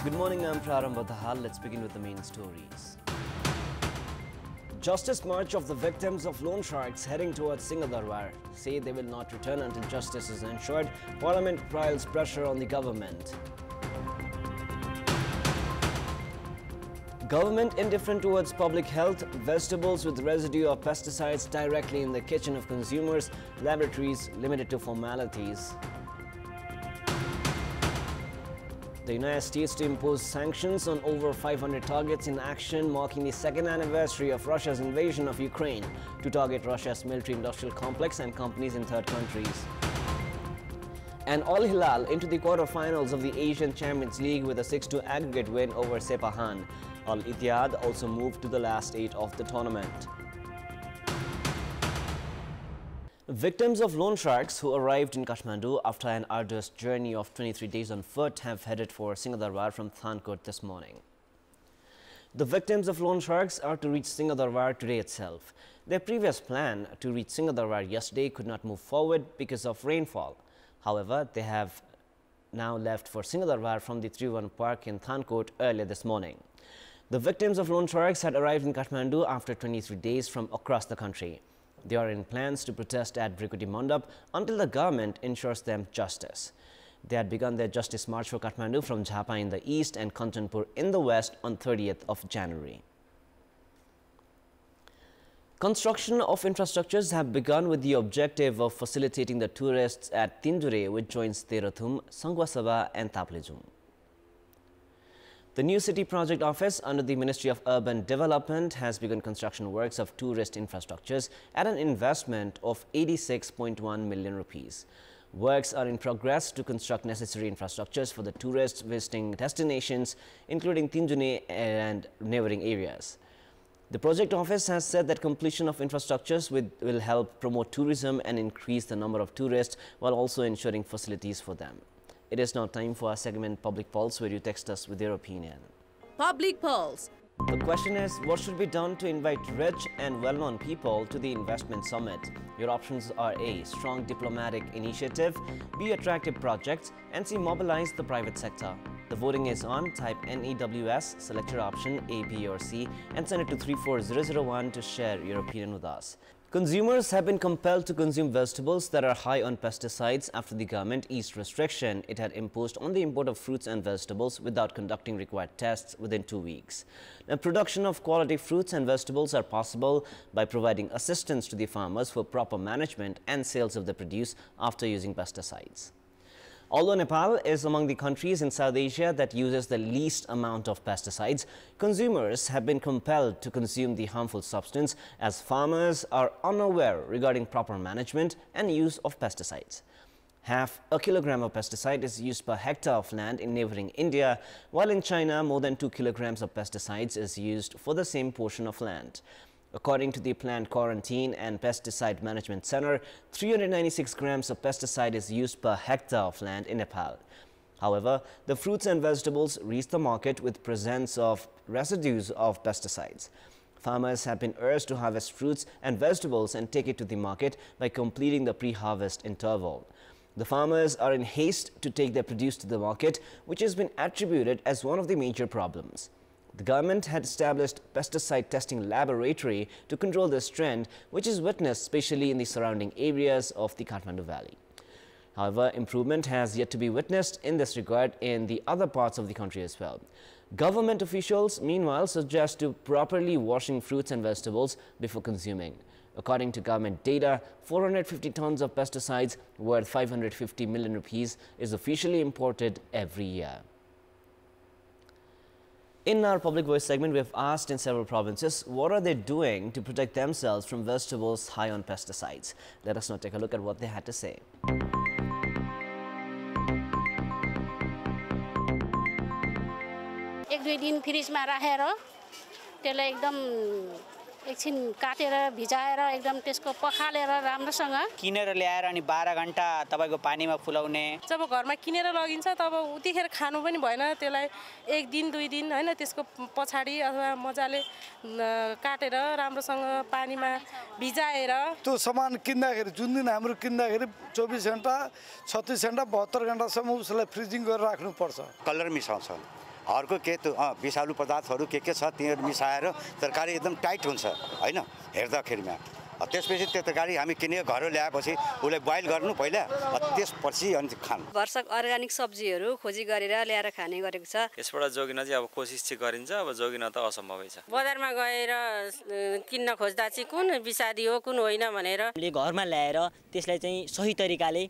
Good morning, I'm Prarambha. Dahal. Let's begin with the main stories. Justice March of the victims of loan sharks heading towards Singadarwar say they will not return until justice is ensured. Parliament piles pressure on the government. Government indifferent towards public health. Vegetables with residue of pesticides directly in the kitchen of consumers. Laboratories limited to formalities. The United States to impose sanctions on over 500 targets in action, marking the second anniversary of Russia's invasion of Ukraine to target Russia's military-industrial complex and companies in third countries. And Al Hilal into the quarterfinals of the Asian Champions League with a 6-2 aggregate win over Sepahan. Al Ittihad also moved to the last 8 of the tournament. Victims of loan sharks who arrived in Kathmandu after an arduous journey of 23 days on foot have headed for Singadarwar from Thankot this morning. The victims of loan sharks are to reach Singadarwar today itself. Their previous plan to reach Singadarwar yesterday could not move forward because of rainfall. However, they have now left for Singadarwar from the Trivan Park in Thankot earlier this morning. The victims of loan sharks had arrived in Kathmandu after 23 days from across the country. They are in plans to protest at Brikudi Mandap until the government ensures them justice. They had begun their justice march for Kathmandu from Jhapa in the east and Kanchanpur in the west on 30th of January. Construction of infrastructures have begun with the objective of facilitating the tourists at Tinjure, which joins Terathum, Sangwasaba and Taplejung. The new city project office under the Ministry of Urban Development has begun construction works of tourist infrastructures at an investment of 86.1 million rupees. Works are in progress to construct necessary infrastructures for the tourists visiting destinations, including Tinjune and neighboring areas. The project office has said that completion of infrastructures will help promote tourism and increase the number of tourists while also ensuring facilities for them. It is now time for our segment Public Pulse, where you text us with your opinion. Public Pulse. The question is, what should be done to invite rich and well-known people to the investment summit? Your options are A, strong diplomatic initiative, B, attractive projects, and C, mobilize the private sector. The voting is on. Type NEWS, select your option A, B or C and send it to 34001 to share your opinion with us. Consumers have been compelled to consume vegetables that are high on pesticides after the government eased restriction it had imposed on the import of fruits and vegetables without conducting required tests within 2 weeks. Now, production of quality fruits and vegetables are possible by providing assistance to the farmers for proper management and sales of the produce after using pesticides. Although Nepal is among the countries in South Asia that uses the least amount of pesticides, consumers have been compelled to consume the harmful substance as farmers are unaware regarding proper management and use of pesticides. Half a kilogram of pesticide is used per hectare of land in neighboring India, while in China more than 2 kilograms of pesticides is used for the same portion of land. According to the Plant Quarantine and Pesticide Management Center, 396 grams of pesticide is used per hectare of land in Nepal. However, the fruits and vegetables reach the market with presence of residues of pesticides. Farmers have been urged to harvest fruits and vegetables and take it to the market by completing the pre-harvest interval. The farmers are in haste to take their produce to the market, which has been attributed as one of the major problems. The government had established pesticide testing laboratory to control this trend, which is witnessed especially in the surrounding areas of the Kathmandu Valley. However, improvement has yet to be witnessed in this regard in the other parts of the country as well. Government officials, meanwhile, suggest to properly washing fruits and vegetables before consuming. According to government data, 450 tons of pesticides worth 550 million rupees is officially imported every year. In our Public Voice segment, we have asked in several provinces what are they doing to protect themselves from vegetables high on pesticides. Let us now take a look at what they had to say. एक दुई दिन फ्रिजमा राखेर त्यसलाई एकदम एकछिन काटेर भिजाएर एकदम त्यसको पखालेर राम्रोसँग किनेर ल्याएर अनि 12 घण्टा तपाईको पानीमा फुलाउने जब घरमा किनेर लगिन्छ तब उतिखेर खानु पनि भएन त्यसलाई एक दिन दुई दिन हैन त्यसको पछाडी अथवा मजाले काटेर राम्रोसँग पानीमा भिजाएर त्यो सामान किन्दाखेरि जुन दिन हाम्रो किन्दाखेरि 24 घण्टा 36 घण्टा 72 घण्टासम्म उसलाई फ्रिजिङ गरेर राख्नु पर्छ कलर मिसाउँछ हरको के विषालु पदार्थहरू के छ तिनीहरू मिसाएर तरकारी एकदम टाइट हुन्छ हैन हेर्दाखेरिमा त्यसपछि त्यो तरकारी हामी किनेर घर ल्याएपछि उसलाई बोइल गर्नु पहिला त्यसपछि अनि खानु वर्षक अर्गानिक सब्जीहरू खोजी गरेर ल्याएर खाने गरेको छ यसबाट जोगिन चाहिँ अब कोसिस चाहिँ गरिन्छ अब जोगिन त असम्भवै छ बजारमा गएर किन्न खोज्दा चाहिँ कुन विषादी हो कुन होइन भनेर हामीले घरमा ल्याएर त्यसलाई चाहिँ सही तरिकाले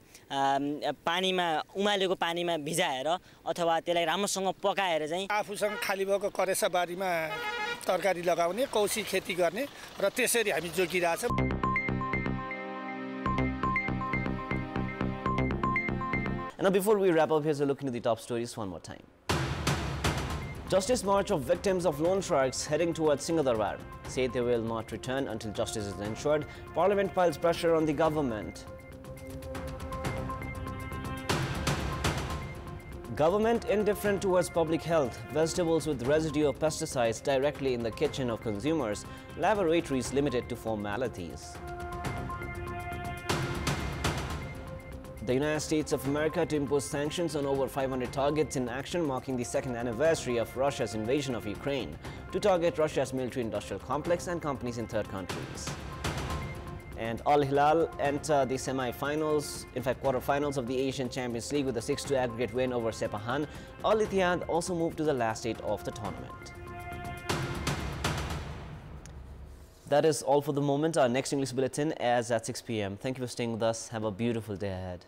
पानीमा उमालेको पानीमा भिजाएर अथवा त्यसलाई राम्रोसँग पकाएर चाहिँ आफूसँग खाली भएको करेसा बारीमा तरकारी लगाउने कौशी खेती गर्ने र त्यसरी हामी जोगिरहेछौँ And now before we wrap up, here's a look into the top stories one more time. Justice March of victims of loan sharks heading towards Singadharwar say they will not return until justice is ensured. Parliament piles pressure on the government. Government indifferent towards public health. Vegetables with residue of pesticides directly in the kitchen of consumers. Laboratories limited to formalities. The United States of America to impose sanctions on over 500 targets in action marking the second anniversary of Russia's invasion of Ukraine to target Russia's military-industrial complex and companies in third countries. And Al Hilal enter the semi-finals, in fact quarter-finals of the Asian Champions League with a 6-2 aggregate win over Sepahan. Al Ittihad also moved to the last stage of the tournament. That is all for the moment. Our next English bulletin is at 6 p.m. Thank you for staying with us. Have a beautiful day ahead.